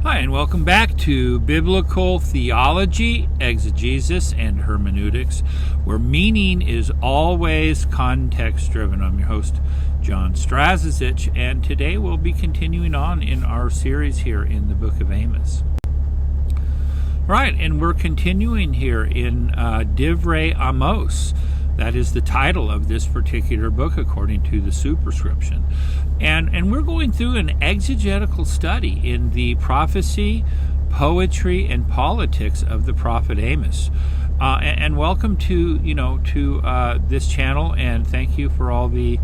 Hi, and welcome back to Biblical Theology, Exegesis, and Hermeneutics, where meaning is always context-driven. I'm your host, John Strazicich, and today we'll be continuing on in our series here in the book of Amos. Right, and we're continuing here in Divrei Amos. That is the title of this particular book, according to the superscription. And we're going through an exegetical study in the prophecy, poetry, and politics of the prophet Amos. And welcome to this channel, and thank you for all the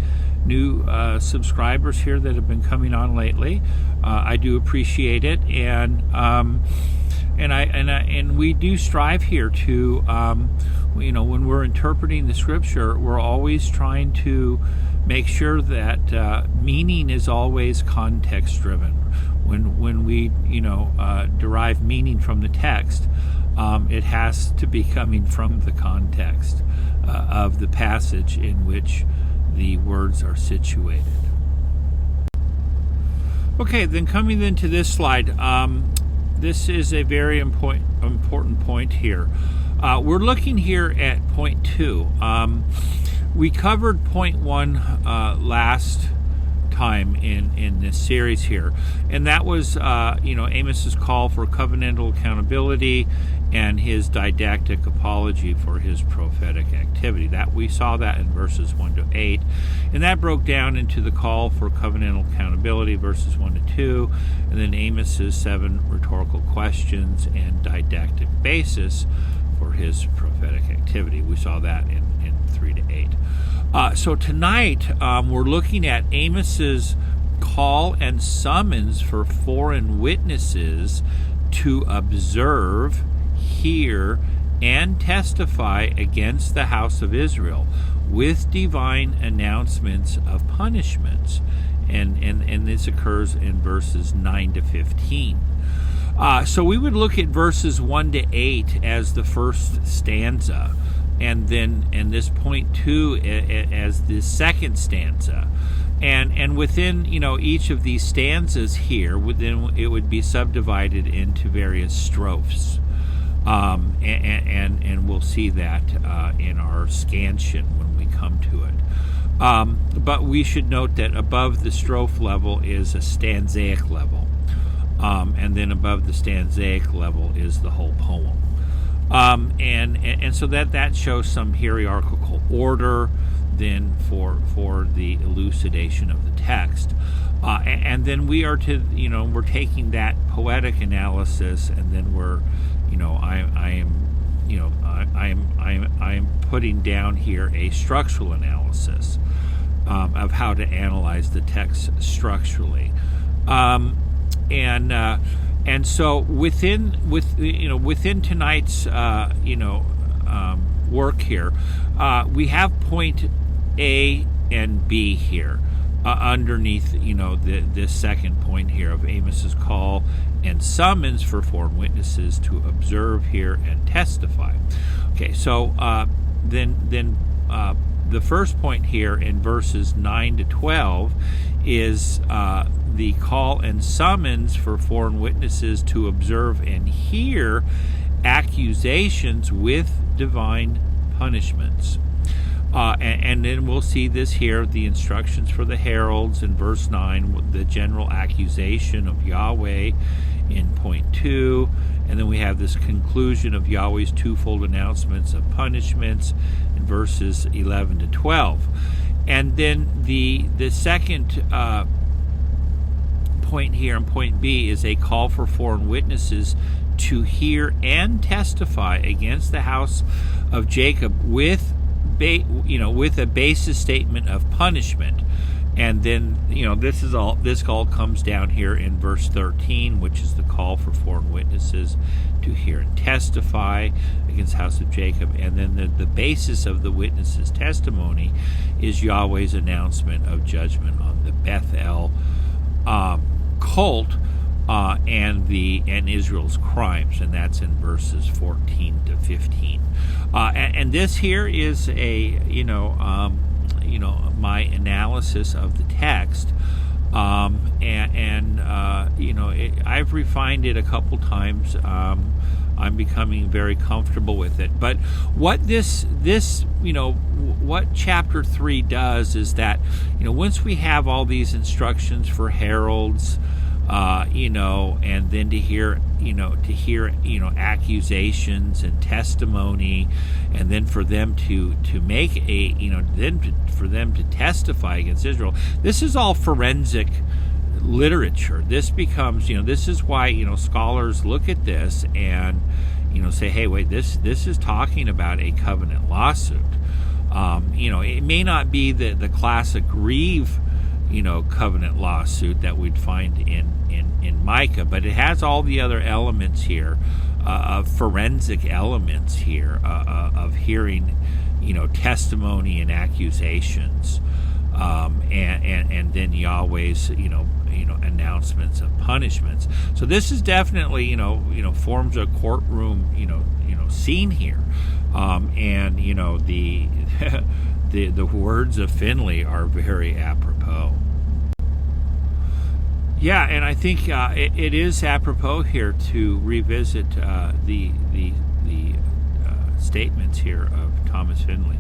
new subscribers here that have been coming on lately. I do appreciate it, and we do strive here to, when we're interpreting the scripture, we're always trying to make sure that meaning is always context-driven. When we, derive meaning from the text, it has to be coming from the context of the passage in which the words are situated. Okay, then coming into this slide, this is a very important point here. We're looking here at point 2. We covered point 1 last time in this series here, and that was Amos's call for covenantal accountability and his didactic apology for his prophetic activity. That we saw that in verses 1 to 8, and that broke down into the call for covenantal accountability, verses 1 to 2, and then Amos's 7 rhetorical questions and didactic basis for his prophetic activity. We saw that in 3 to 8. So tonight we're looking at Amos's call and summons for foreign witnesses to observe, hear, and testify against the house of Israel with divine announcements of punishments. And this occurs in verses 9 to 15. So we would look at verses 1 to 8 as the first stanza, and this point 2 as the second stanza. And within each of these stanzas here, it would be subdivided into various strophes. And we'll see that in our scansion when we come to it. But we should note that above the strophe level is a stanzaic level. And then above the stanzaic level is the whole poem. And so that shows some hierarchical order then for the elucidation of the text. And then we are we're taking that poetic analysis, and then we're, I am putting down here a structural analysis of how to analyze the text structurally. And so within tonight's work here, we have point A and B here underneath this second point here of Amos's call and summons for foreign witnesses to observe, hear, and testify. Okay, so then the first point here in verses 9 to 12 is the call and summons for foreign witnesses to observe and hear accusations with divine punishments. And then we'll see this here, the instructions for the heralds in verse 9, the general accusation of Yahweh in point 2, and then we have this conclusion of Yahweh's twofold announcements of punishments in verses 11 to 12. And then the second point here in point B is a call for foreign witnesses to hear and testify against the house of Jacob with a basis statement of punishment. And then this all comes down here in verse 13, which is the call for foreign witnesses to hear and testify against the house of Jacob. And then the basis of the witnesses' testimony is Yahweh's announcement of judgment on the Bethel cult and Israel's crimes, and that's in verses 14 to 15. And this here is my analysis of the text, I've refined it a couple times. I'm becoming very comfortable with it. But what what chapter 3 does is that, once we have all these instructions for heralds, and then to hear accusations and testimony, and then for them to make for them to testify against Israel. This is all forensic literature. This becomes, this is why, scholars look at this and, say, hey, wait, this is talking about a covenant lawsuit. It may not be the classic Reeve, covenant lawsuit that we'd find in Micah, but it has all the other elements here, of forensic elements here, of hearing, testimony and accusations, and then Yahweh's, announcements of punishments. So this is definitely, forms a courtroom, scene here, and the the words of Finley are very apropos. Yeah, and I think it is apropos here to revisit the statements here of Thomas Finley,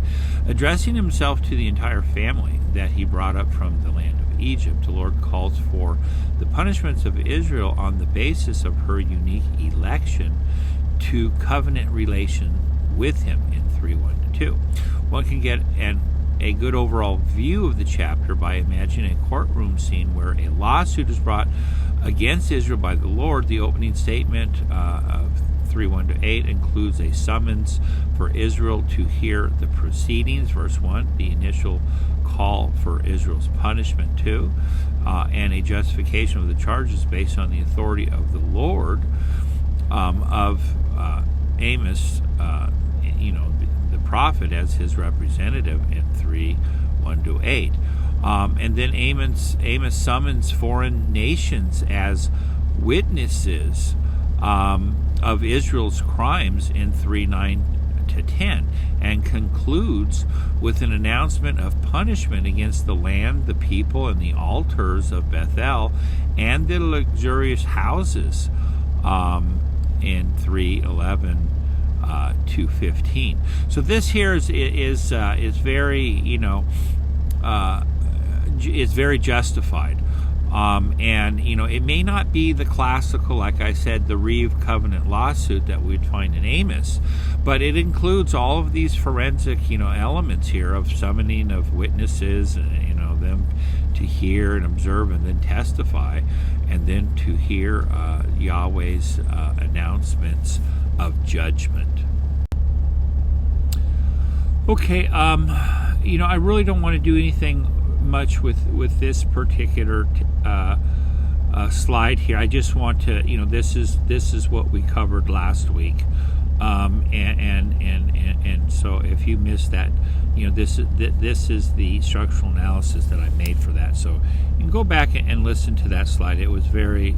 addressing himself to the entire family that he brought up from the land of Egypt. The Lord calls for the punishments of Israel on the basis of her unique election to covenant relation with him in 3:1-2. One can get a good overall view of the chapter by imagining a courtroom scene where a lawsuit is brought against Israel by the Lord. The opening statement of 3:1-8 includes a summons for Israel to hear the proceedings, verse 1, the initial call for Israel's punishment, 2, and a justification of the charges based on the authority of the Lord, of Amos, the prophet, as his representative in 3:1-8. And then Amos summons foreign nations as witnesses of Israel's crimes in 3:9-10, and concludes with an announcement of punishment against the land, the people, and the altars of Bethel, and the luxurious houses in 3:11-15. So this here is very is very justified. And it may not be the classical, like I said, the Reeve covenant lawsuit that we'd find in Amos, but it includes all of these forensic elements here of summoning of witnesses, and them to hear and observe and then testify, and then to hear Yahweh's announcements of judgment. Okay, I really don't want to do anything much with this particular slide here. I just want to, this is what we covered last week, and so if you missed that, this is the structural analysis that I made for that. So you can go back and listen to that slide. It was very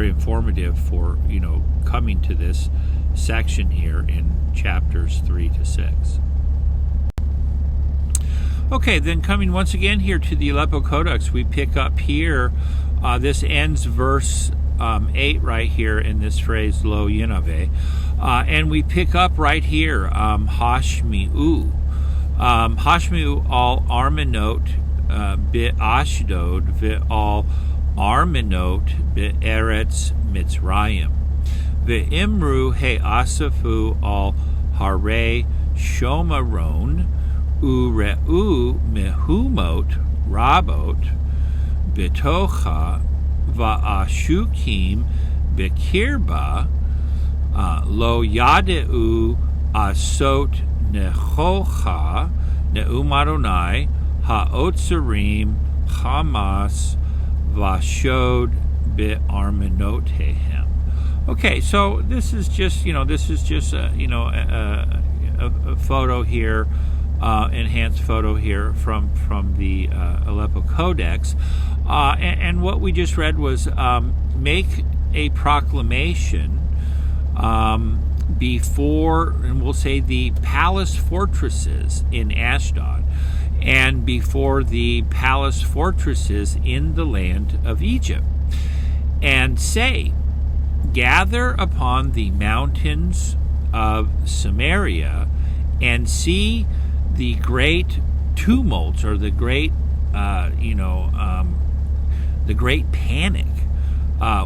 informative for coming to this section here in chapters 3-6. Okay, then coming once again here to the Aleppo Codex, we pick up here, this ends verse 8 right here in this phrase, Lo Yinave, and we pick up right here, Hashmi'u. Hashmi'u al Arminot bit Ashdod vit al Arminot bit Eretz Mitzrayim. Ve'imru he asafu al Hare Shomaron Ure'u mehumot rabot betocha va'ashukim bekirba lo yadeu asot nechocha neumaronai ha'otzerim Hamas vashod be'armenotehem. Okay, so this is just a photo here. Enhanced photo here from the Aleppo Codex, and what we just read was make a proclamation before, and we'll say, the palace fortresses in Ashdod, and before the palace fortresses in the land of Egypt. and say, gather upon the mountains of Samaria and see the great tumults, or the great, the great panic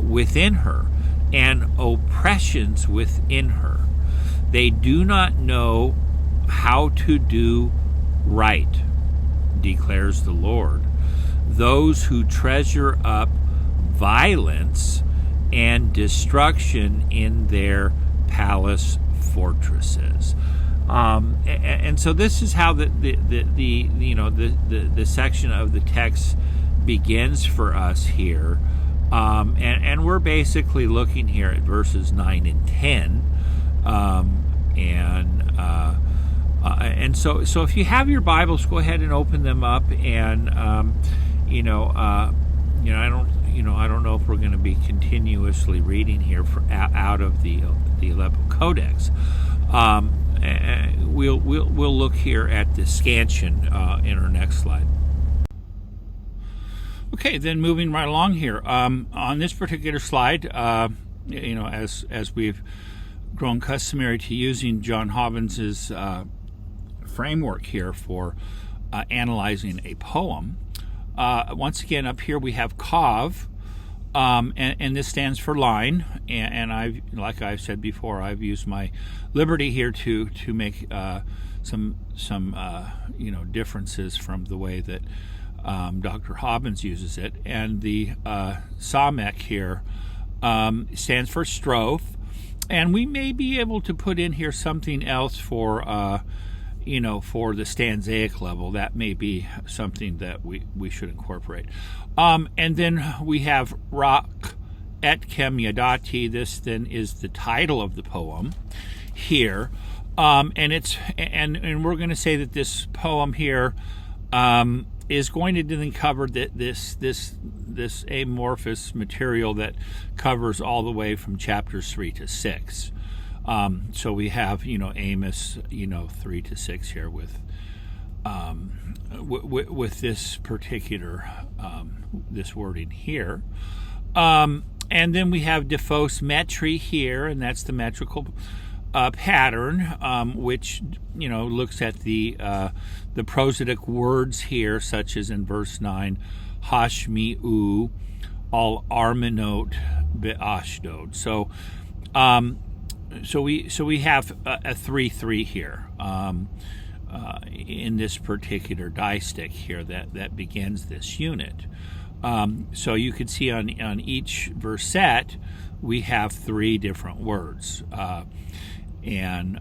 within her, and oppressions within her. They do not know how to do right, declares the Lord. Those who treasure up violence and destruction in their palace fortresses. And so this is how the section of the text begins for us here, and we're basically looking here at verses 9 and 10, and so if you have your Bibles, go ahead and open them up, and I don't know if we're going to be continuously reading here out of the Aleppo Codex. We'll look here at the scansion in our next slide. Okay, then moving right along here. On this particular slide, as we've grown customary to using John Hobbins's framework here for analyzing a poem. Once again, up here we have Kav, and this stands for line. And like I've said before, I've used my liberty here to make some differences from the way that Dr. Hobbins uses it. And the Samek here stands for strophe, and we may be able to put in here something else for for the stanzaic level. That may be something that we should incorporate. And then we have Rak et Kem Yadati. This then is the title of the poem here, and we're going to say that this poem here is going to then cover this amorphous material that covers all the way from chapters 3 to 6. So we have, Amos, 3 to 6 here with this particular this wording here, and then we have Dephos metri here, and that's the metrical pattern, which looks at the prosodic words here, such as in verse 9, Hashmi'u al Armenot be Ashdod. So we have a 3-3 here in this particular distic here that begins this unit. So you can see on each verset we have 3 different words, and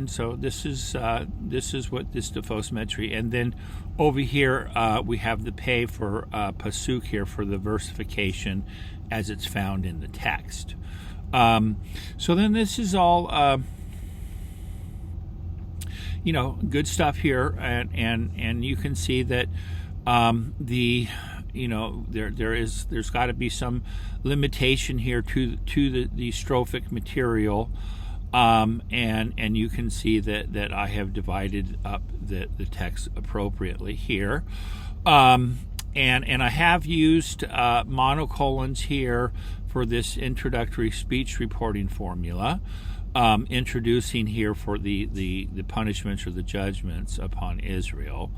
so this is what this Dephos metri. And then over here we have the pay for pasuk here for the versification as it's found in the text. So then this is all good stuff here, and you can see that there's got to be some limitation here to the strophic material, and you can see that I have divided up the text appropriately here, and I have used monocolons here for this introductory speech reporting formula, introducing here for the punishments or the judgments upon Israel,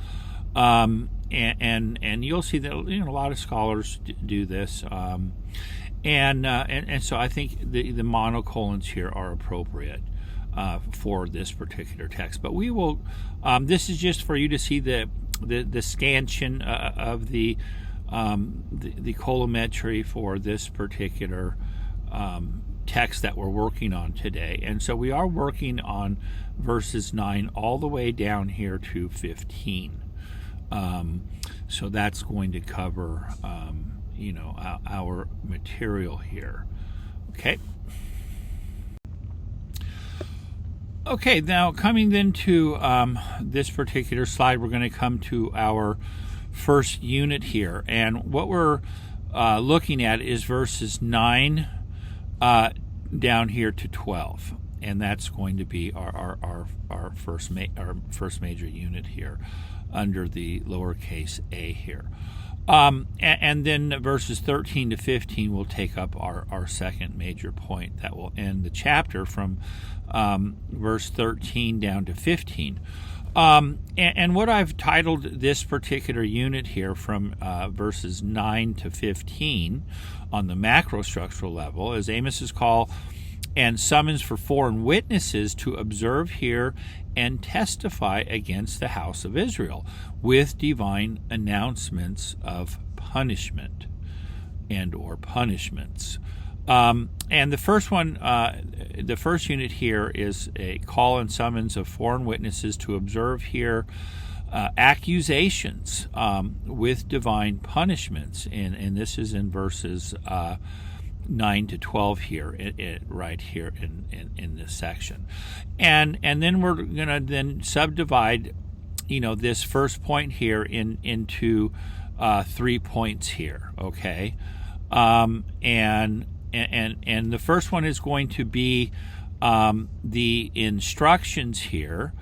and you'll see that a lot of scholars do this, and so I think the monocolons here are appropriate for this particular text. But we will. This is just for you to see the scansion of the colorimetry for this particular text that we're working on today. And so we are working on verses 9 all the way down here to 15. So that's going to cover our material here. Okay, now coming then to this particular slide, we're going to come to our first unit here, and what we're looking at is verses 9 down here to 12, and that's going to be our first major unit here under the lowercase a here. And then verses 13 to 15 will take up our second major point that will end the chapter from verse 13 down to 15. And what I've titled this particular unit here from verses 9 to 15 on the macrostructural level is Amos's call and summons for foreign witnesses to observe, hear, and testify against the house of Israel with divine announcements of punishment and or punishments. And the first one, the first unit here is a call and summons of foreign witnesses to observe, hear, accusations with divine punishments. And this is in verses 9 to 12 here, right here in this section. And then we're going to then subdivide, this first point here into 3 points here, okay? And the first one is going to be the instructions here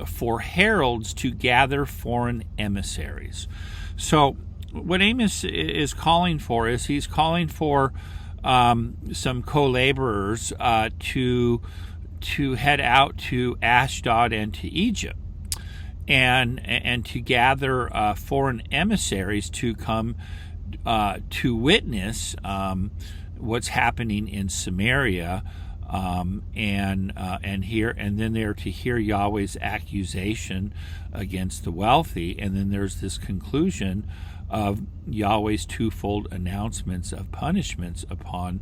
for heralds to gather foreign emissaries. So what Amos is calling for is he's calling for some co-laborers to head out to Ashdod and to Egypt, and to gather foreign emissaries to come to witness what's happening in Samaria, and then they're to hear Yahweh's accusation against the wealthy, and then there's this conclusion of Yahweh's twofold announcements of punishments upon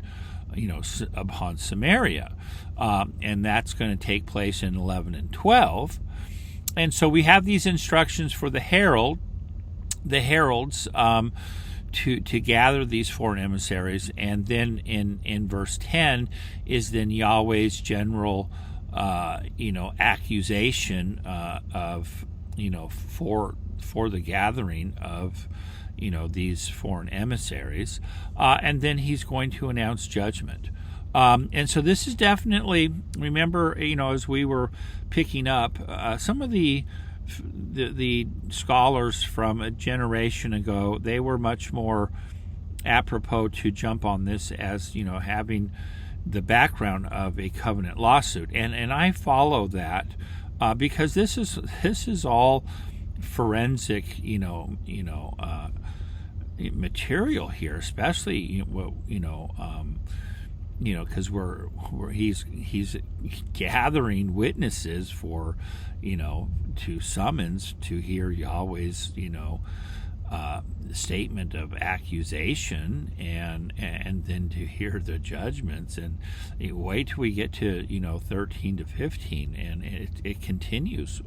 Samaria, and that's going to take place in 11 and 12. And so we have these instructions for the heralds to gather these foreign emissaries, and then in verse 10 is then Yahweh's general accusation of for the gathering of these foreign emissaries, and then he's going to announce judgment. And so this is definitely, remember, as we were picking up, some of the scholars from a generation ago, they were much more apropos to jump on this as, having the background of a covenant lawsuit. And I follow that because this is all forensic, material here, especially because he's gathering witnesses for to summons to hear Yahweh's statement of accusation, and then to hear the judgments, and wait till we get to 13 to 15, and it continues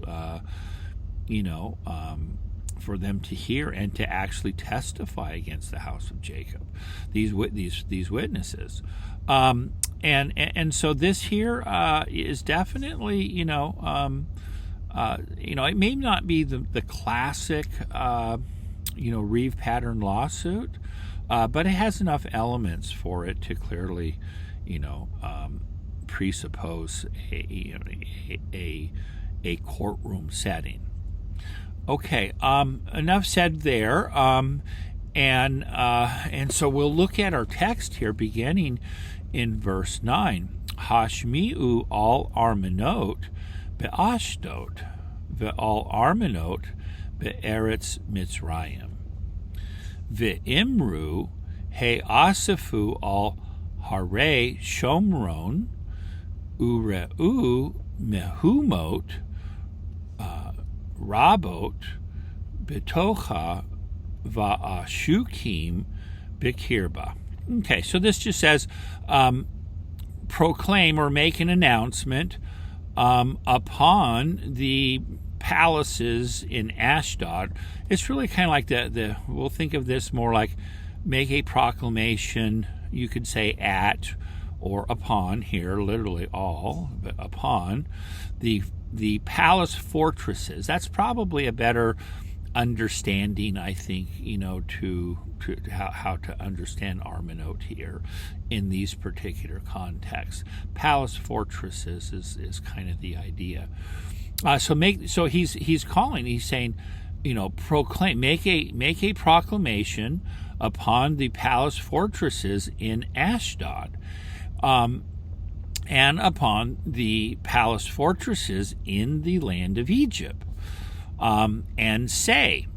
for them to hear and to actually testify against the house of Jacob, these witnesses, and so this here is definitely it may not be the classic Reeve pattern lawsuit, but it has enough elements for it to clearly presuppose a courtroom setting. Okay, enough said there, and so we'll look at our text here, beginning in verse 9. Hashmi'u al armanot be'ashdod ve'al armanot be'eretz Mitzrayim ve'imru he'asafu al hare shomron ure'u mehumot Rabot betocha va'ashukim bikirba. Okay, so this just says proclaim or make an announcement upon the palaces in Ashdod. It's really kind of like the we'll think of this more like make a proclamation, you could say at or upon here, literally all, but upon the palace fortresses. That's probably a better understanding, I think, to how to understand Armanot here in these particular contexts. Palace fortresses is kind of the idea. So he's calling. He's saying, proclaim, make a proclamation upon the palace fortresses in Ashdod, and upon the palace fortresses in the land of Egypt, and say,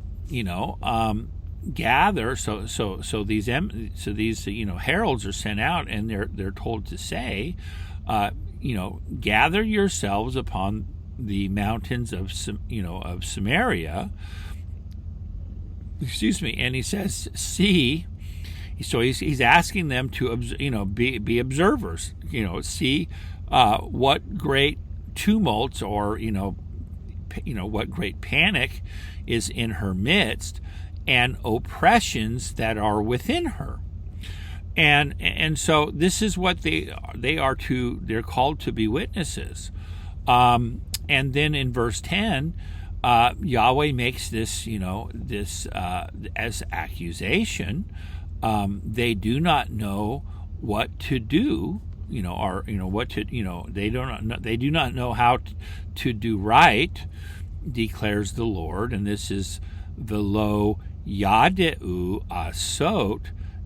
gather. So these heralds are sent out, and they're told to say, gather yourselves upon the mountains of Samaria. Excuse me. And he says, see. So he's asking them to be observers. See what great tumults or what great panic is in her midst, and oppressions that are within her. And so this is what they're called to be witnesses. And then in verse 10, Yahweh makes this as accusation. They do not know what to do, they do not know how to do right, declares the Lord. And this is velo yadeu asot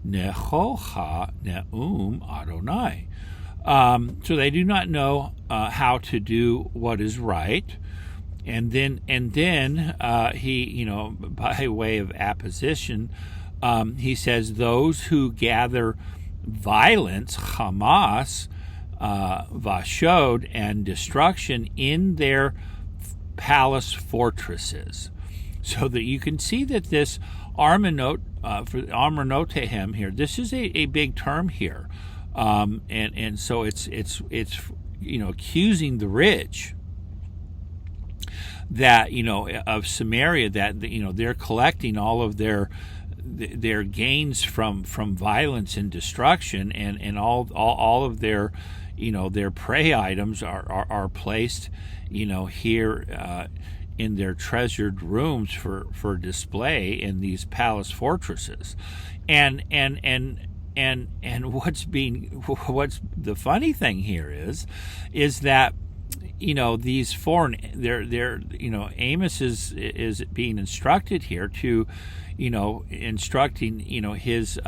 nechocha neum Adonai. So they do not know how to do what is right. And then he, by way of apposition, he says, those who gather violence, Hamas, Vashod, and destruction in their palace fortresses. So that you can see that this armanotehem here, this is a big term here. And so it's accusing the rich that of Samaria, that they're collecting all of their gains from violence and destruction, and all of their their prey items are placed here in their treasured rooms for display in these palace fortresses. And what's the funny thing here is that these foreign, Amos is being instructed here to instructing his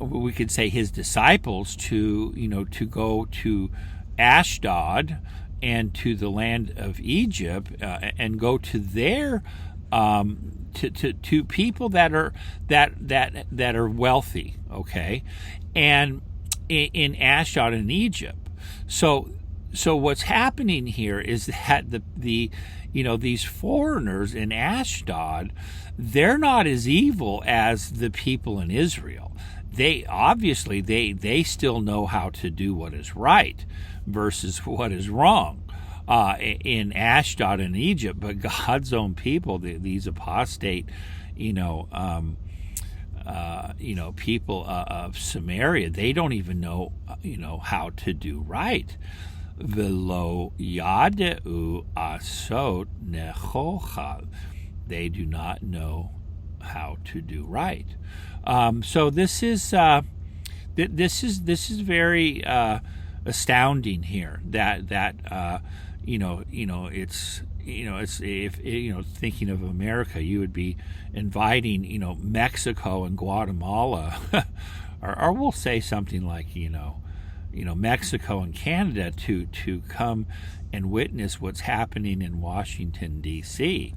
we could say his disciples to go to Ashdod and to the land of Egypt, and go to their to people that are wealthy, okay, and in Ashdod and Egypt. So what's happening here is that these foreigners in Ashdod, they're not as evil as the people in Israel. They obviously they still know how to do what is right versus what is wrong in Ashdod and Egypt. But God's own people, these apostate, people of Samaria, they don't even know, how to do right. Velo yadeu asot nechocha. They do not know how to do right. So this is very astounding here. That it's if thinking of America, you would be inviting Mexico and Guatemala, or we'll say something like Mexico and Canada to come and witness what's happening in Washington D.C.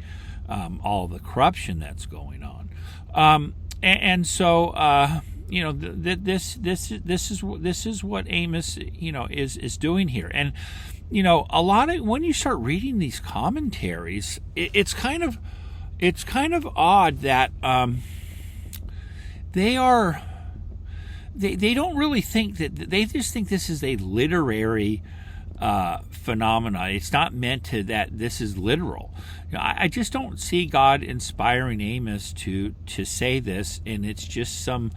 All the corruption that's going on, and so this is what Amos is doing here. And a lot of, when you start reading these commentaries, it's kind of odd that they don't really think that, they just think this is a literary phenomena. It's not meant to that this is literal. I just don't see God inspiring Amos to say this, and it's just some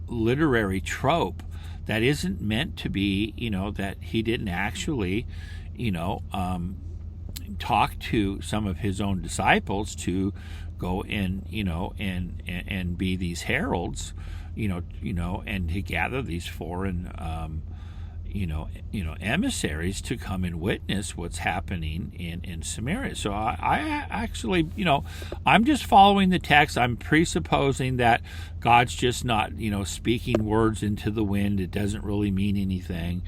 literary trope that isn't meant to be, that he didn't actually talk to some of his own disciples to go and and be these heralds, and to gather these foreign emissaries to come and witness what's happening in Samaria. So I actually, I'm just following the text. I'm presupposing that God's just not, speaking words into the wind. It doesn't really mean anything.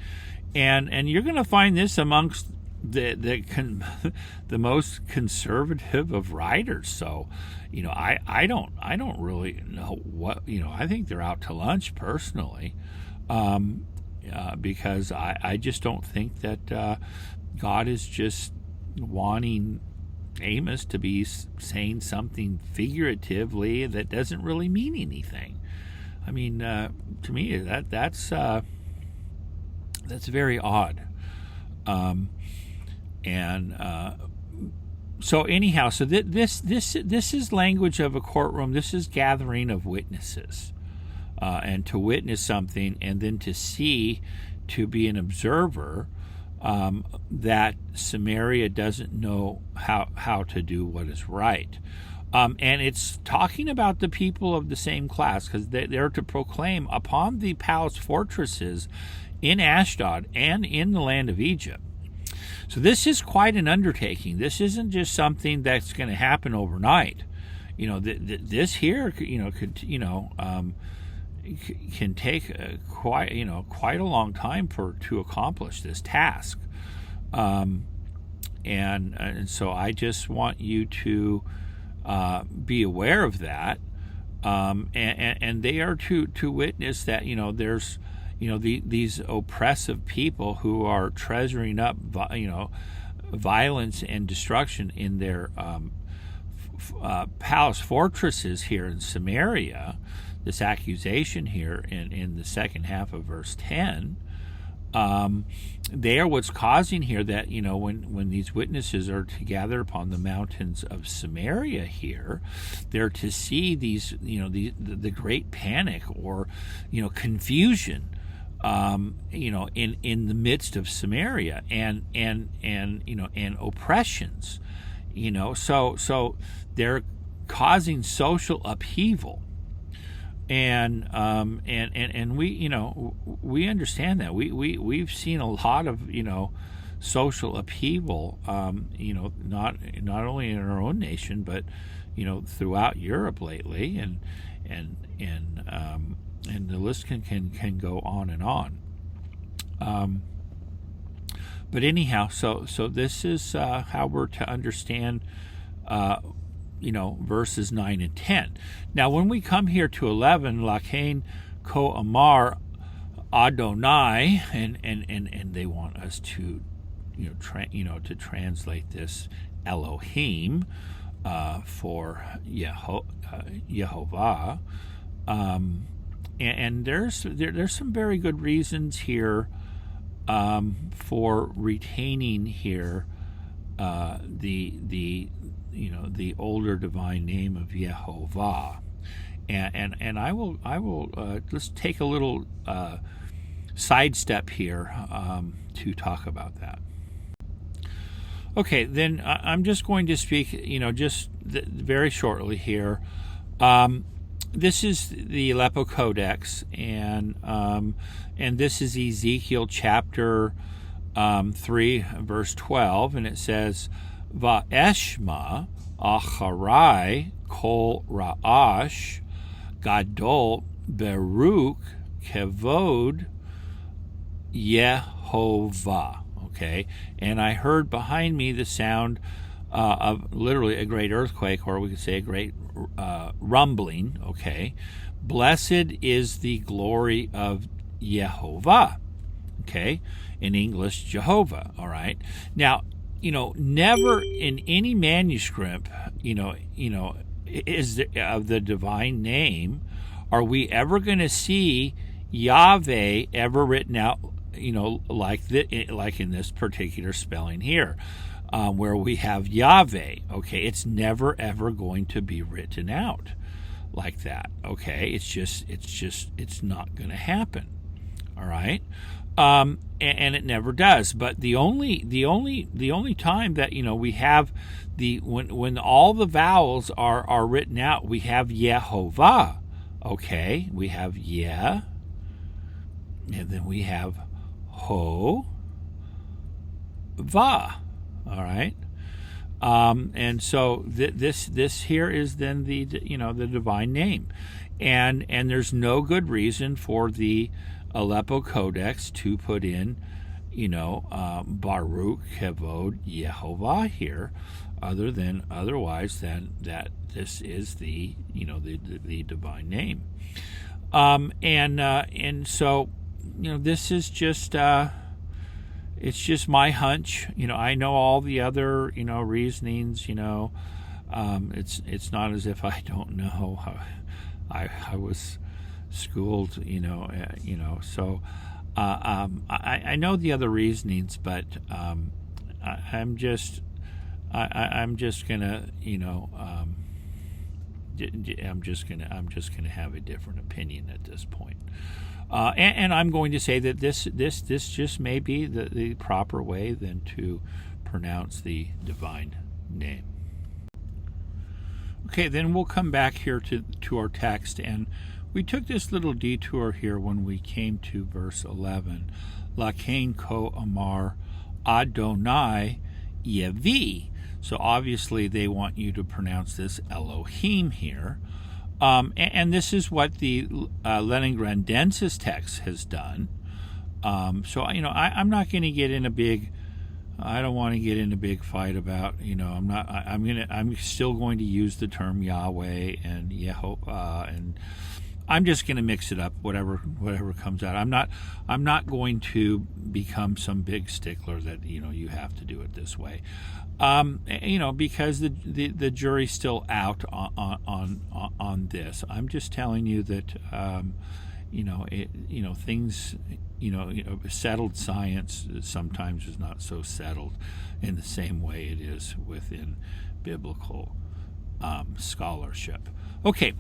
And you're going to find this amongst the most conservative of writers. So, I don't really know what, I think they're out to lunch personally. Because I just don't think that God is just wanting Amos to be saying something figuratively that doesn't really mean anything. I mean, to me, that's very odd. So anyhow, so this is language of a courtroom. This is gathering of witnesses. And to witness something, and then to see, to be an observer, that Samaria doesn't know how to do what is right. And it's talking about the people of the same class, because they're to proclaim upon the palace fortresses in Ashdod and in the land of Egypt. So this is quite an undertaking. This isn't just something that's going to happen overnight. This here, could, can take quite a long time to accomplish this task, and so I just want you to be aware of that, and they are to witness that there's these oppressive people who are treasuring up violence and destruction in their palace fortresses here in Samaria. This accusation here in the second half of verse 10, they are what's causing here that, when these witnesses are to gather upon the mountains of Samaria here, they're to see these, the great panic or, confusion, in the midst of Samaria and oppressions, so they're causing social upheaval. And we understand that we've seen a lot of social upheaval not only in our own nation but throughout Europe lately, and the list can go on and on. But anyhow, so this is how we're to understand verses 9 and 10. Now, when we come here to 11, Lachain ko amar Adonai, and they want us to, to translate this Elohim for Yehovah, and there's some very good reasons here for retaining here the older divine name of Yehovah, and I will let's take a little sidestep here to talk about that. Okay, then I'm just going to speak, very shortly here. This is the Aleppo Codex, and this is Ezekiel chapter 3, verse 12, and it says, Va'eshma acharai kol ra'ash gadol beruk kevod Yehovah. Okay, and I heard behind me the sound of literally a great earthquake, or we could say a great rumbling. Okay, blessed is the glory of Yehovah. Okay, in English, Jehovah. All right, now, never in any manuscript, is of the divine name, are we ever going to see Yahweh ever written out, like in this particular spelling here, where we have Yahweh. Okay, it's never ever going to be written out like that. Okay, it's not going to happen. All right. And it never does. But the only time that we have when all the vowels are written out, we have Yehovah. Okay, we have Yeh, and then we have Yehovah. All right. And so this here is then the divine name, and there's no good reason for the Aleppo Codex to put in Baruch Kavod Yehovah here, otherwise than that this is the divine name, and so this is just. It's just my hunch. I know all the other, reasonings. It's not as if I don't know. I was schooled, So I know the other reasonings, but I'm just gonna, I'm just gonna have a different opinion at this point. And I'm going to say that this just may be the proper way then to pronounce the divine name. Okay, then we'll come back here to our text, and we took this little detour here when we came to verse 11. Lakein ko amar Adonai Yevi. So obviously they want you to pronounce this Elohim here. And this is what the Leningrandensis text has done. So I'm not going to get in a big. I don't want to get in a big fight about. I'm still going to use the term Yahweh and Yehovah, and I'm just going to mix it up. Whatever comes out. I'm not going to become some big stickler that you have to do it this way. Because the jury's still out on this. I'm just telling you that things settled science sometimes is not so settled in the same way it is within biblical scholarship. Okay.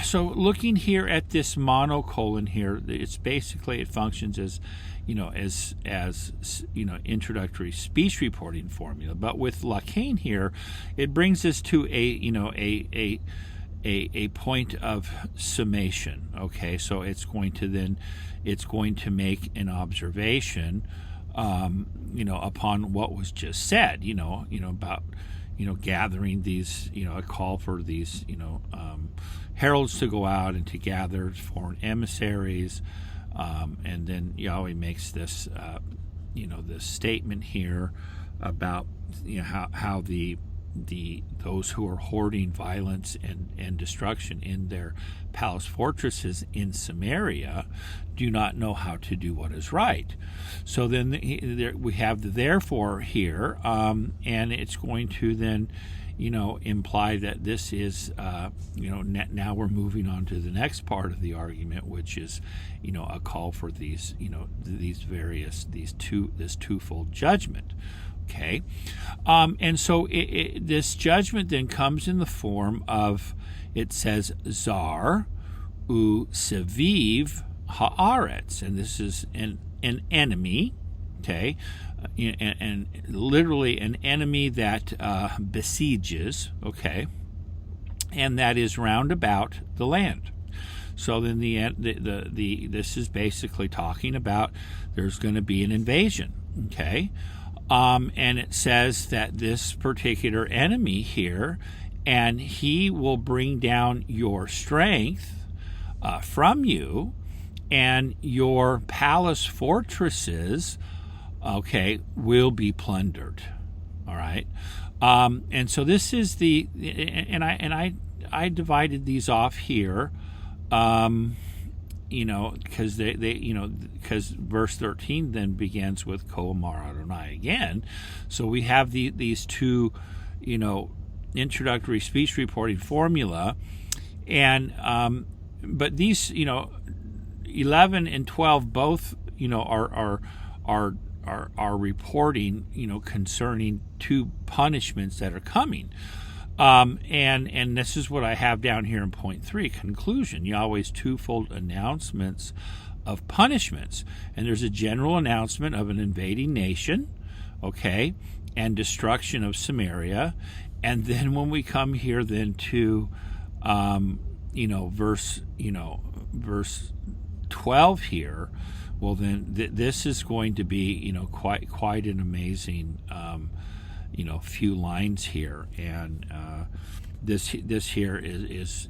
So looking here at this monocolon here, it's basically it functions as introductory speech reporting formula. But with Lakein here, it brings us to a point of summation. Okay, so it's going to make an observation, upon what was just said. About gathering these, a call for these, heralds to go out and to gather foreign emissaries. And then Yahweh makes this, this statement here about how those who are hoarding violence and destruction in their palace fortresses in Samaria do not know how to do what is right. So then we have the therefore here, and it's going to then imply that this is, now we're moving on to the next part of the argument, which is, a call for these, this twofold judgment. Okay. And so this judgment then comes in the form of, it says, Zar u Seviv Haaretz, and this is an enemy, okay, and literally an enemy that besieges, okay, and that is round about the land. So then this is basically talking about there's going to be an invasion, okay, and it says that this particular enemy here, and he will bring down your strength from you, and your palace fortresses, okay, will be plundered. All right, and so this is I divided these off here, because because verse 13 then begins with Ko Amar Adonai again, so we have these two, introductory speech reporting formula, and but these 11 and 12 both are reporting concerning two punishments that are coming, and this is what I have down here in point 3, conclusion, Yahweh's twofold announcements of punishments. And there's a general announcement of an invading nation, okay, and destruction of Samaria. And then when we come here then to verse 12 here, well, then this is going to be, quite an amazing, few lines here, and this here is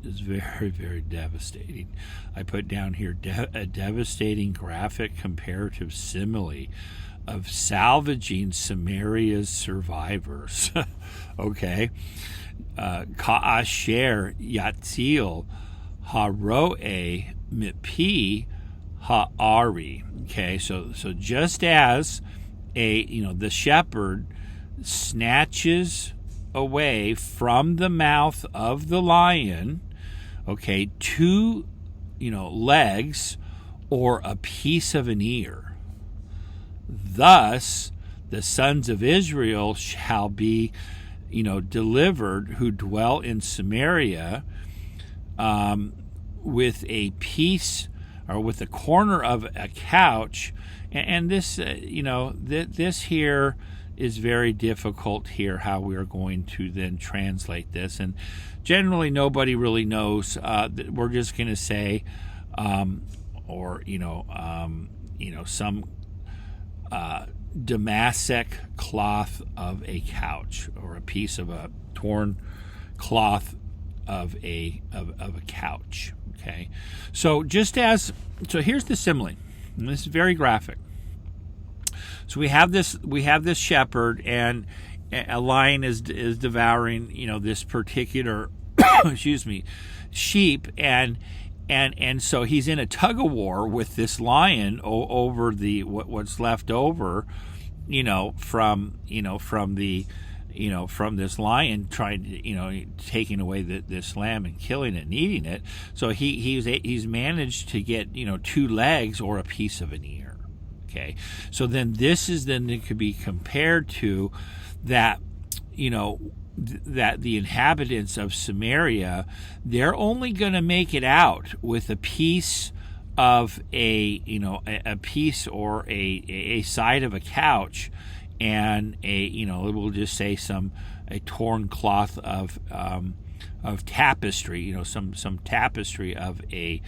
very, very devastating. I put down here a devastating graphic comparative simile of salvaging Samaria's survivors. Okay, Ka'asher Yatzil Haroe Mipi Ha'ari. Okay, so just as the shepherd snatches away from the mouth of the lion, okay, 2 legs or a piece of an ear, thus the sons of Israel shall be delivered who dwell in Samaria, with a piece or with a corner of a couch. And this this here is very difficult here, how we are going to then translate this, and generally nobody really knows. We're just going to say some Damascus cloth of a couch, or a piece of a torn cloth of a couch. Okay, so here's the simile, and this is very graphic. So we have this shepherd, and a lion is devouring this particular sheep, and so he's in a tug of war with this lion over what's left over from this lion trying to taking away this lamb and killing it and eating it. So he's managed to get 2 legs or a piece of an ear. Okay, so then it could be compared to that, that the inhabitants of Samaria, they're only going to make it out with a piece of a piece or a side of a couch, and we'll just say a torn cloth of tapestry, some tapestry of a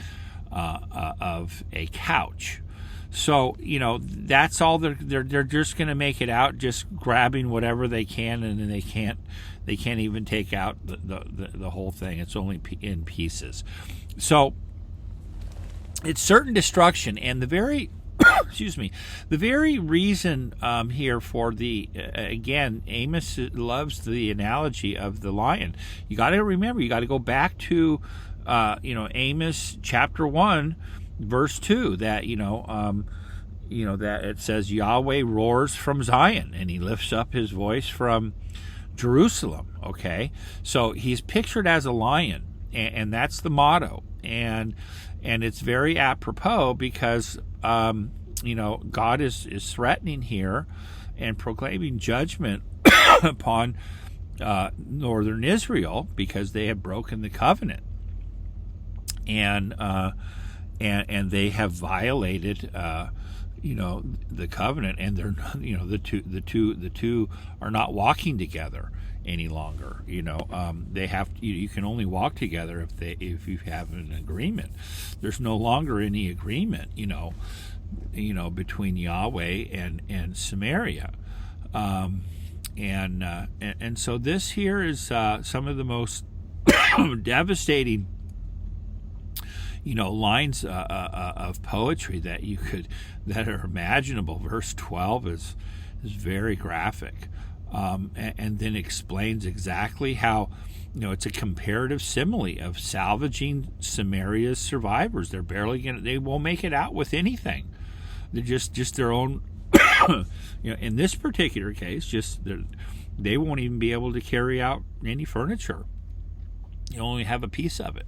couch. So that's all they're just going to make it out, just grabbing whatever they can, and then they can't even take out the whole thing. It's only in pieces. So it's certain destruction, and the very the very reason here for again, Amos loves the analogy of the lion. You got to remember, you got to go back to Amos chapter 1. Verse 2, that that it says Yahweh roars from Zion, and he lifts up his voice from Jerusalem. Okay, so he's pictured as a lion, and that's the motto, and it's very apropos because God is threatening here and proclaiming judgment upon northern Israel because they have broken the covenant, and they have violated the covenant, and they're the two are not walking together any longer. They have you can only walk together if you have an agreement. There's no longer any agreement between Yahweh and Samaria, and so this here is some of the most devastating lines of poetry that are imaginable. Verse 12 is very graphic, and then explains exactly how it's a comparative simile of salvaging Samaria's survivors. They won't make it out with anything. They're just their own. In this particular case, they won't even be able to carry out any furniture. You only have a piece of it.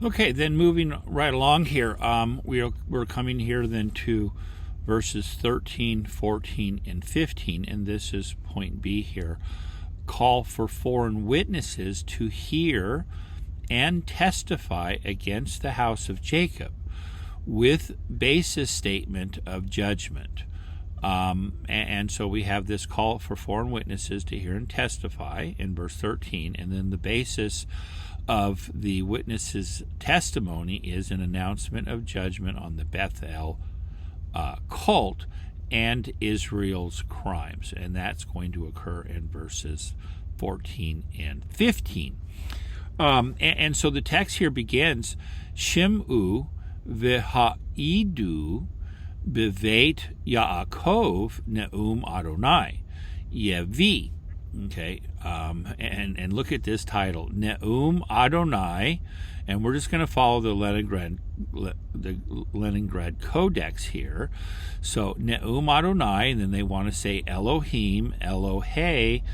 Okay, then moving right along here, we're coming here then to verses 13, 14, and 15, and this is point B here. Call for foreign witnesses to hear and testify against the house of Jacob with basis statement of judgment. And so we have this call for foreign witnesses to hear and testify in verse 13, and then the basis of the witness's testimony is an announcement of judgment on the Bethel cult and Israel's crimes, and that's going to occur in verses 14 and 15. And so the text here begins, Shim'u v'ha'idu b'veit Yaakov ne'um Adonai yevi. Okay, and look at this title, Ne'um Adonai, and we're just going to follow the Leningrad Codex here. So Ne'um Adonai, and then they want to say Elohim, Elohe,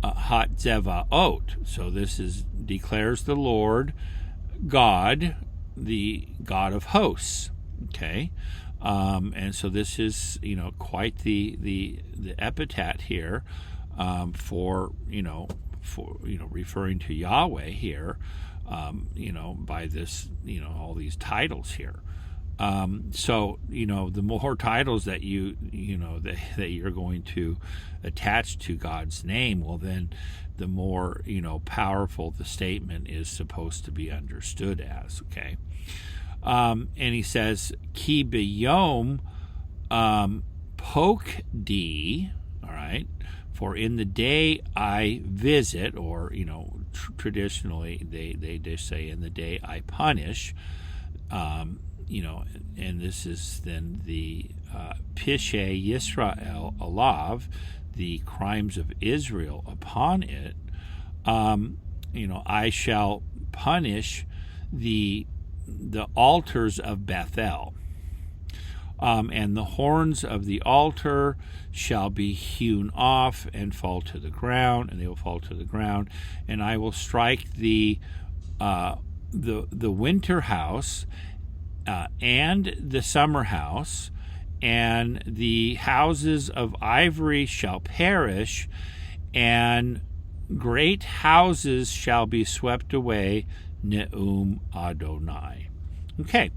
Hatzevaot. So this declares the Lord God, the God of hosts. Okay, and so this is quite the epithet here. For referring to Yahweh here, by this, all these titles here. So the more titles that that you're going to attach to God's name, well then, the more powerful the statement is supposed to be understood as. Okay, and he says Ki b'yom pokdi. All right. For in the day I visit, or traditionally they just say in the day I punish, and this is then the Pishe Yisrael Alav, the crimes of Israel upon it. I shall punish the altars of Bethel. And the horns of the altar shall be hewn off and fall to the ground, and they will fall to the ground. And I will strike the winter house and the summer house, and the houses of ivory shall perish, and great houses shall be swept away. Ne'um Adonai. Okay,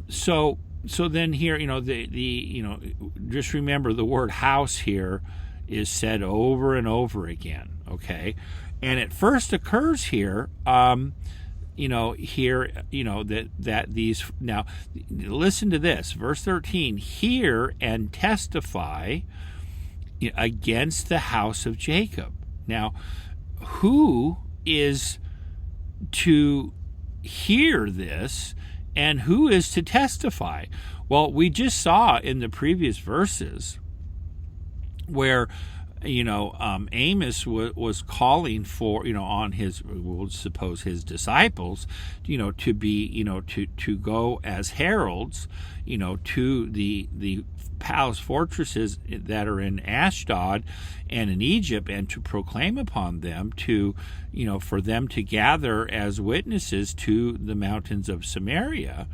So then here, just remember the word house here is said over and over again, okay? And it first occurs here, that these, now listen to this, verse 13, hear and testify against the house of Jacob. Now, who is to hear this? And who is to testify? Well, we just saw in the previous verses where, Amos was calling for, on his, we'll suppose his disciples, to be, to go as heralds, to the palace fortresses that are in Ashdod and in Egypt, and to proclaim upon them, to, for them to gather as witnesses to the mountains of Samaria,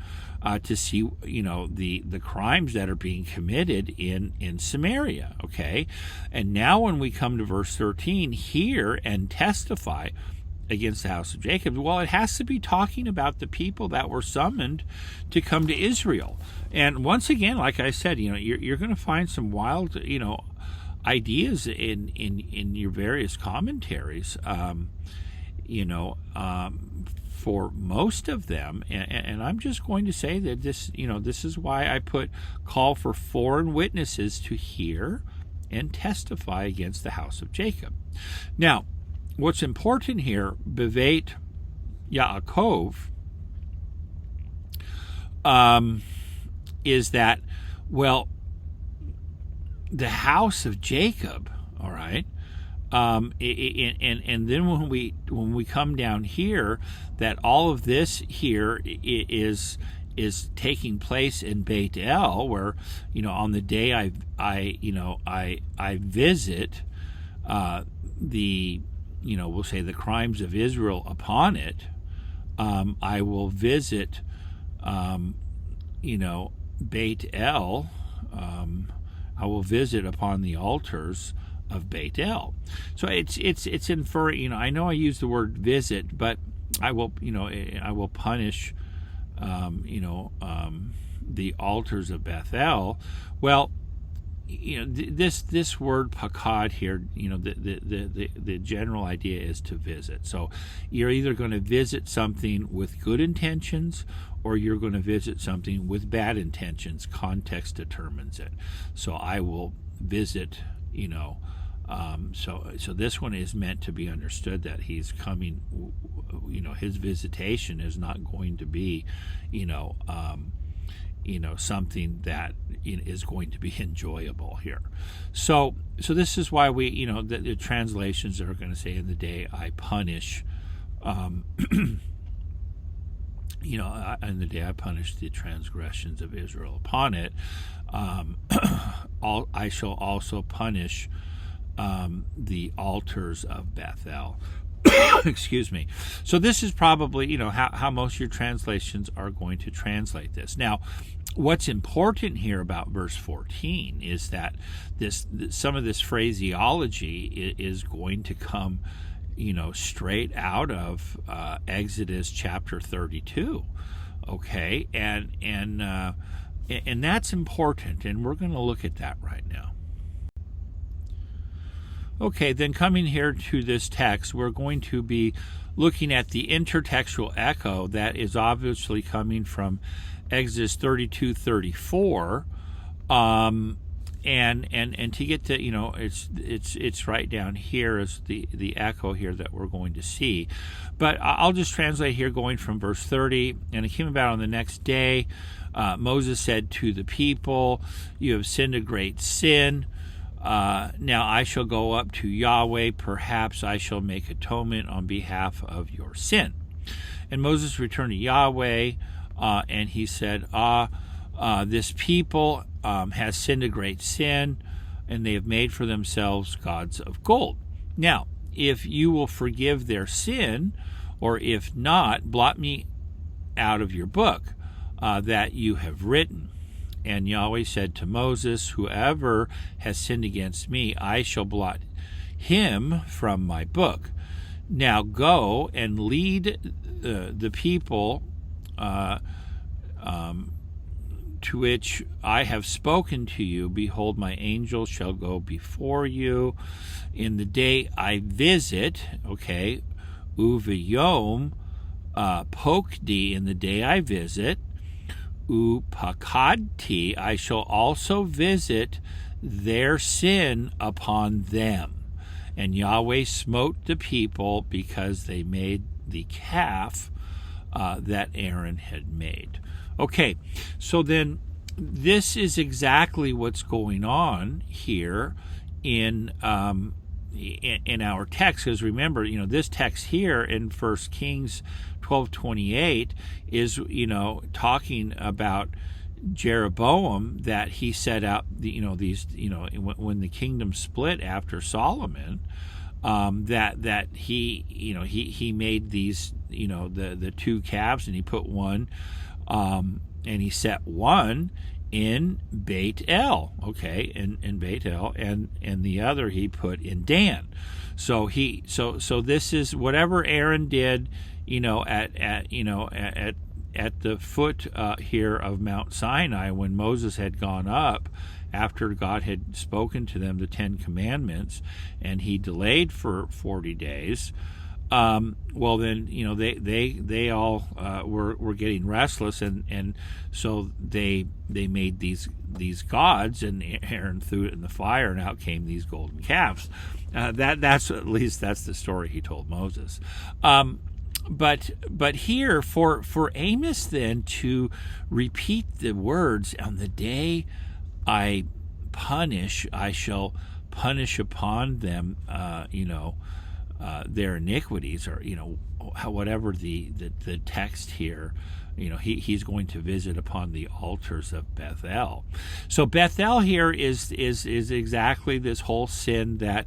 to see, the crimes that are being committed in Samaria, okay? And now when we come to verse 13, hear and testify against the house of Jacob, well, it has to be talking about the people that were summoned to come to Israel. And once again, like I said, you're going to find some wild, ideas in your various commentaries, for most of them, and I'm just going to say that this is why I put call for foreign witnesses to hear and testify against the house of Jacob. Now, what's important here, Beveit Yaakov, is that, well, the house of Jacob, all right, and then when we come down here, that all of this here is taking place in Beit El, where on the day I visit the we'll say the crimes of Israel upon it. I will visit Beit El. I will visit upon the altars of Beit El. So it's inferring. I know I use the word visit, but I will punish the altars of Bethel. Well, this word pakad here, the general idea is to visit. So you're either going to visit something with good intentions, or you're going to visit something with bad intentions. Context determines it. So I will visit, so this one is meant to be understood that he's coming, his visitation is not going to be, something that is going to be enjoyable here. So this is why we, the translations are going to say, in the day I punish, in the day I punish the transgressions of Israel upon it, I shall also punish the altars of Bethel. Excuse me. So this is probably, how most of your translations are going to translate this. Now, what's important here about verse 14 is that some of this phraseology is going to come, straight out of Exodus chapter 32. Okay, and that's important, and we're going to look at that right now. Okay, then coming here to this text, we're going to be looking at the intertextual echo that is obviously coming from Exodus 32:34, and to get to, it's right down here is the echo here that we're going to see. But I'll just translate here, going from verse 30. And it came about on the next day, Moses said to the people, "You have sinned a great sin. Now I shall go up to Yahweh, perhaps I shall make atonement on behalf of your sin." And Moses returned to Yahweh, and he said, this people has sinned a great sin, and they have made for themselves gods of gold. Now, if you will forgive their sin, or if not, blot me out of your book that you have written. And Yahweh said to Moses, "Whoever has sinned against me, I shall blot him from my book. Now go and lead the people to which I have spoken to you. Behold, my angel shall go before you in the day I visit." Okay, uvayom pokdi, in the day I visit. Upakadti, I shall also visit their sin upon them. And Yahweh smote the people because they made the calf that Aaron had made. Okay, so then this is exactly what's going on here in our text. Because remember, this text here in 1 Kings 12:28 is, talking about Jeroboam, that he set up when the kingdom split after Solomon, that he made these, the two calves, and he put one, and he set one in Beit El, okay, in Beit El, and the other he put in Dan. So this is whatever Aaron did, at the foot here of Mount Sinai, when Moses had gone up after God had spoken to them the 10 Commandments, and he delayed for 40 days. Well, then, they all were getting restless, and so they made these gods, and Aaron threw it in the fire, and out came these golden calves. That's at least that's the story he told Moses. But here for Amos then to repeat the words, "On the day I punish, I shall punish upon them," their iniquities, or whatever the text here, he's going to visit upon the altars of Bethel. So Bethel here is exactly this whole sin that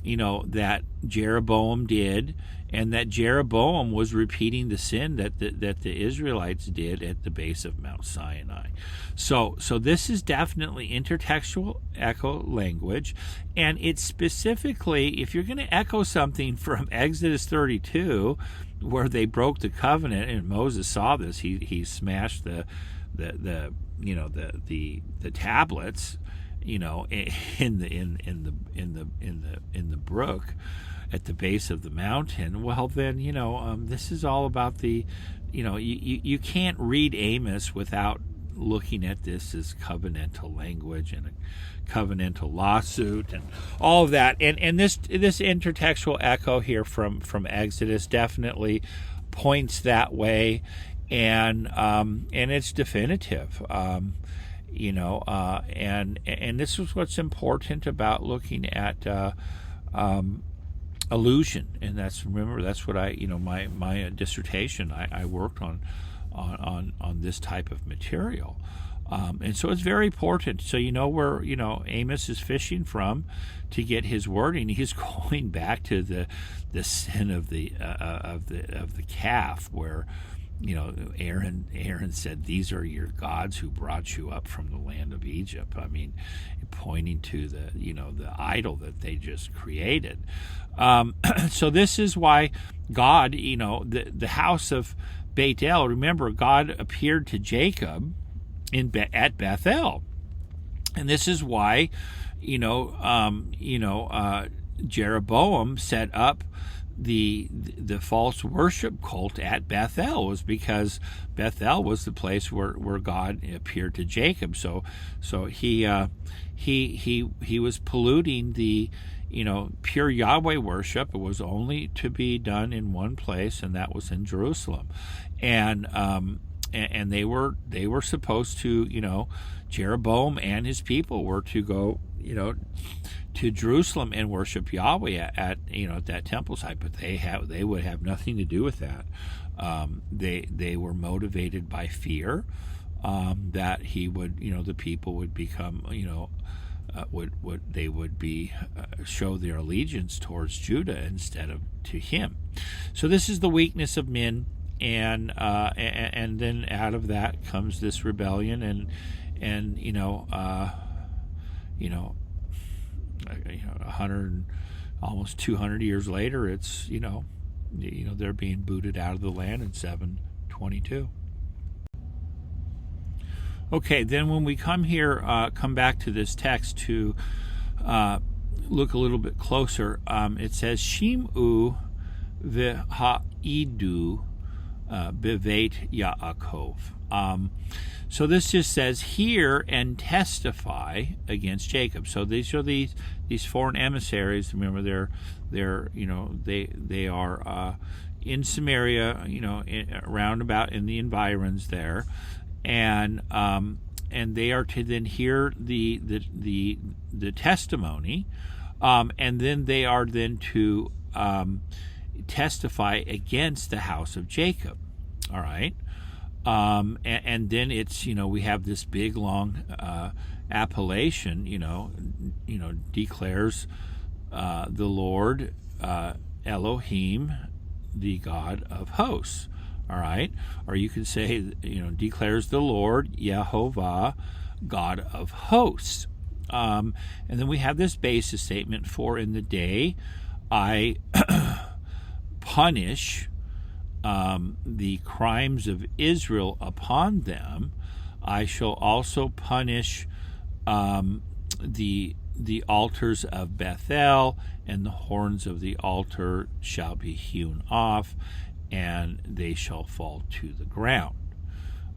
that Jeroboam did, and that Jeroboam was repeating the sin that the Israelites did at the base of Mount Sinai. So this is definitely intertextual echo language, and it's specifically, if you're going to echo something from Exodus 32, where they broke the covenant, and Moses saw this, he smashed the tablets. in the brook at the base of the mountain, well then this is all about the you can't read Amos without looking at this as covenantal language and a covenantal lawsuit and all of that, and this intertextual echo here from Exodus definitely points that way, and it's definitive, and this is what's important about looking at allusion, and that's what I my dissertation I worked on this type of material, and so it's very important. So where Amos is fishing from to get his wording. He's going back to the sin of the calf, where Aaron said, "These are your gods who brought you up from the land of Egypt." I mean, pointing to the idol that they just created. So this is why God, the house of Beit El. Remember, God appeared to Jacob at Bethel, and this is why Jeroboam set up the false worship cult at Bethel, was because Bethel was the place where God appeared to Jacob. So he was polluting the pure Yahweh worship. It was only to be done in one place, and that was in Jerusalem. And they were supposed to, Jeroboam and his people were to go, to Jerusalem and worship Yahweh at that temple site, but they would have nothing to do with that. They were motivated by fear, that he would, the people would become, would show their allegiance towards Judah instead of to him. So this is the weakness of men, and then out of that comes this rebellion, and 100, almost 200 years later, it's they're being booted out of the land in 722. Okay, then when we come back to this text to look a little bit closer, it says, Shim'u v'ha'idu b'veit Yaakov. So this just says, hear and testify against Jacob. So these are these foreign emissaries. Remember, they are in Samaria, around about in the environs there, and they are to then hear the testimony, and then they are then to testify against the house of Jacob. All right. And then it's, we have this big long appellation, declares the Lord Elohim, the God of hosts. All right. Or you could say, declares the Lord Yehovah, God of hosts. And then we have this basis statement, for in the day I punish the crimes of Israel upon them, I shall also punish the altars of Bethel, and the horns of the altar shall be hewn off, and they shall fall to the ground.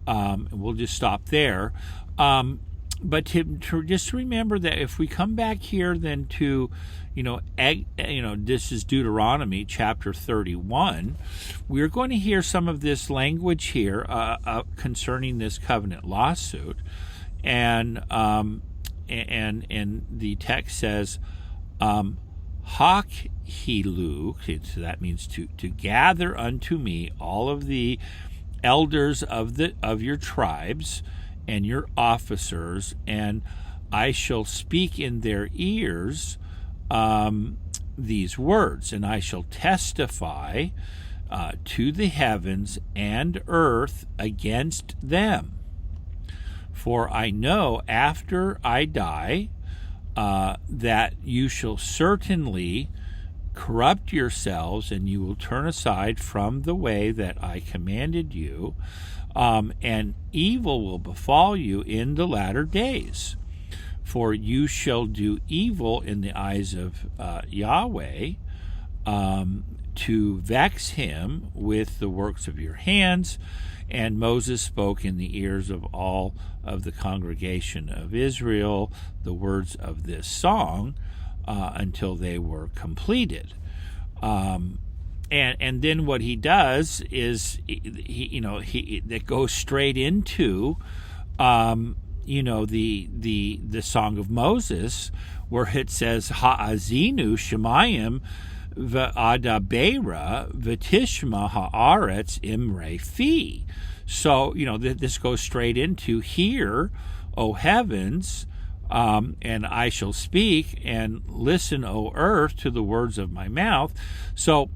We'll just stop there. But to just remember that if we come back here then to, this is Deuteronomy chapter 31, we're going to hear some of this language here concerning this covenant lawsuit, and the text says, Hak hilu, so that means to gather unto me all of the elders of your tribes and your officers, and I shall speak in their ears these words, and I shall testify to the heavens and earth against them. For I know after I die that you shall certainly corrupt yourselves, and you will turn aside from the way that I commanded you, and evil will befall you in the latter days. for you shall do evil in the eyes of Yahweh, to vex him with the works of your hands. And Moses spoke in the ears of all of the congregation of Israel the words of this song until they were completed. And then what he does is that goes straight into the Song of Moses, where it says Ha'azinu Shemayim V'adabera V'tishma Ha'aretz Imre Fi. So this goes straight into, hear, O heavens, and I shall speak, and listen, O earth, to the words of my mouth. So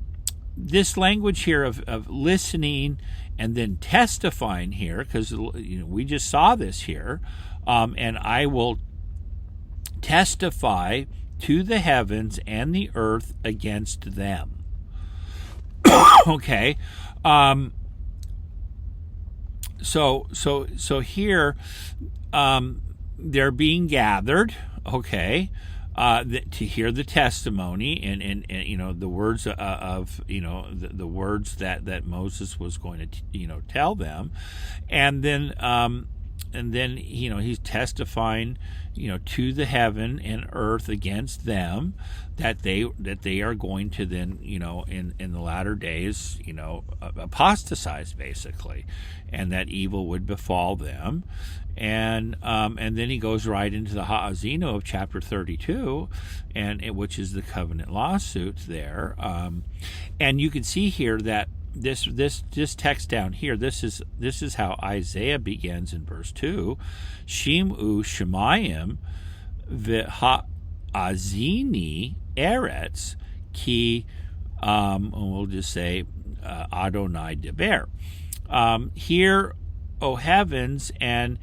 this language here of listening and then testifying here, because we just saw this here, and I will testify to the heavens and the earth against them. Okay. So here, they're being gathered, okay, to hear the testimony and the words of the words that Moses was going to tell them, and then he's testifying to the heaven and earth against them, that they are going to then in the latter days apostatize, basically, and that evil would befall them. And then he goes right into the Ha'azino of chapter 32, which is the covenant lawsuit there. And you can see here that this text down here, this is how Isaiah begins in verse 2. Shim'u Shemayim v'ha'azini eretz ki, we'll just say Adonai deber. Hear, O heavens, and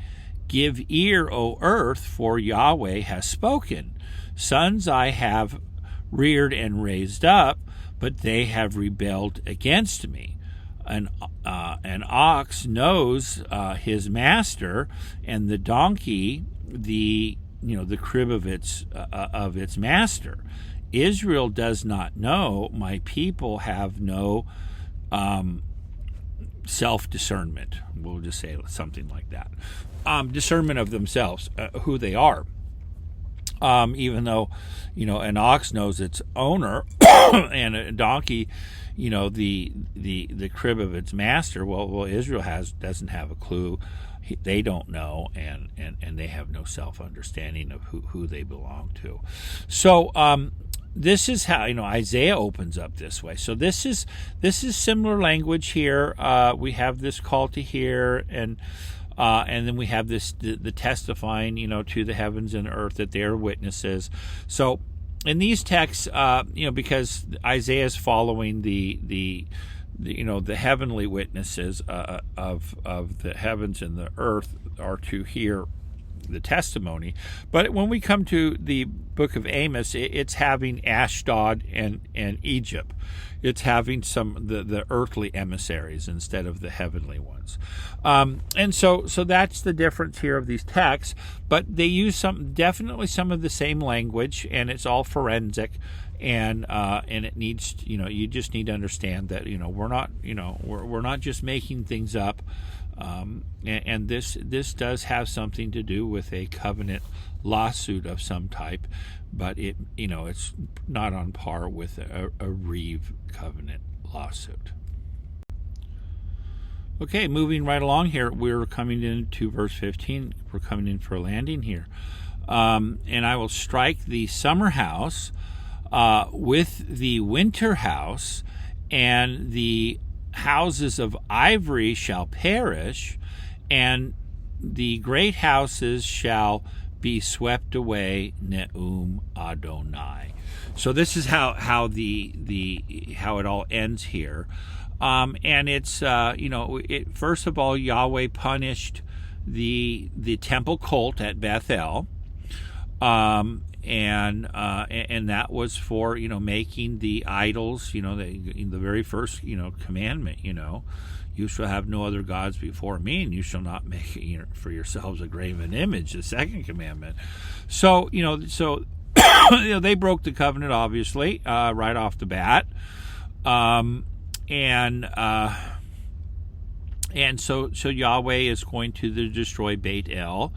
give ear, O earth, for Yahweh has spoken. Sons I have reared and raised up, but they have rebelled against me. An ox knows his master, and the donkey the crib of its master. Israel does not know. My people have no self-discernment. We'll just say something like that. Discernment of themselves, who they are. Even though, an ox knows its owner, and a donkey, the crib of its master. Well, Israel doesn't have a clue. They don't know, and they have no self-understanding of who they belong to. So this is how Isaiah opens up this way. So this is similar language here. We have this call to hear, and then we have the testifying, to the heavens and earth that they are witnesses. So in these texts, because Isaiah is following the heavenly witnesses of the heavens and the earth are to hear the testimony. But when we come to the book of Amos, it's having Ashdod and Egypt. It's having the earthly emissaries instead of the heavenly ones. And so that's the difference here of these texts. But they use definitely some of the same language, and it's all forensic. And it needs, you just need to understand that, we're not just making things up. And this does have something to do with a covenant lawsuit of some type, but it's not on par with a Reeve covenant lawsuit. Okay, moving right along here, we're coming into verse 15. We're coming in for a landing here. And I will strike the summer house with the winter house, and the houses of ivory shall perish, and the great houses shall be swept away. Ne'um Adonai. So this is how it all ends here, and it's first of all, Yahweh punished the temple cult at Bethel. and that was for making the idols. The very first commandment. You shall have no other gods before me, and you shall not make for yourselves a graven image. The second commandment. So they broke the covenant, obviously, right off the bat, and so Yahweh is going to destroy Beit El,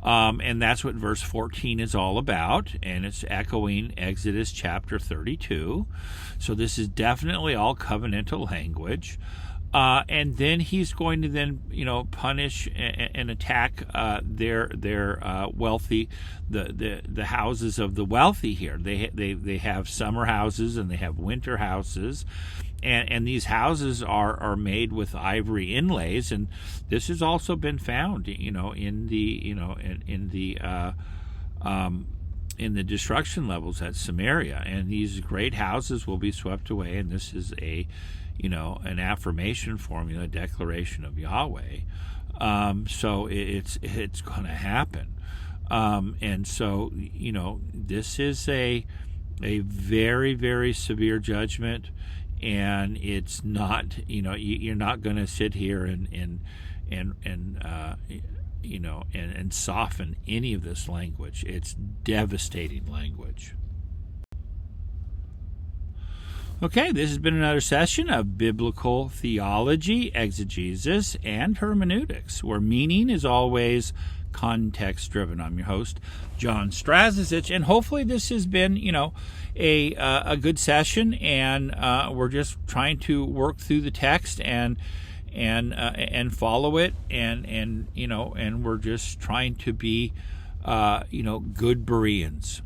and that's what verse 14 is all about, and it's echoing Exodus chapter 32. So this is definitely all covenantal language. And then he's going to punish and attack their wealthy, the houses of the wealthy here. They have summer houses and they have winter houses, and these houses are made with ivory inlays, and this has also been found in the destruction levels at Samaria, and these great houses will be swept away, and this is an affirmation formula, a declaration of Yahweh. So it's going to happen. And so, this is a very, very severe judgment, and it's not, you're not going to sit here and soften any of this language. It's devastating language. Okay, this has been another session of Biblical Theology, Exegesis, and Hermeneutics, where meaning is always context-driven. I'm your host, John Strazisich, and hopefully this has been, a good session, and we're just trying to work through the text and follow it, and we're just trying to be, good Bereans.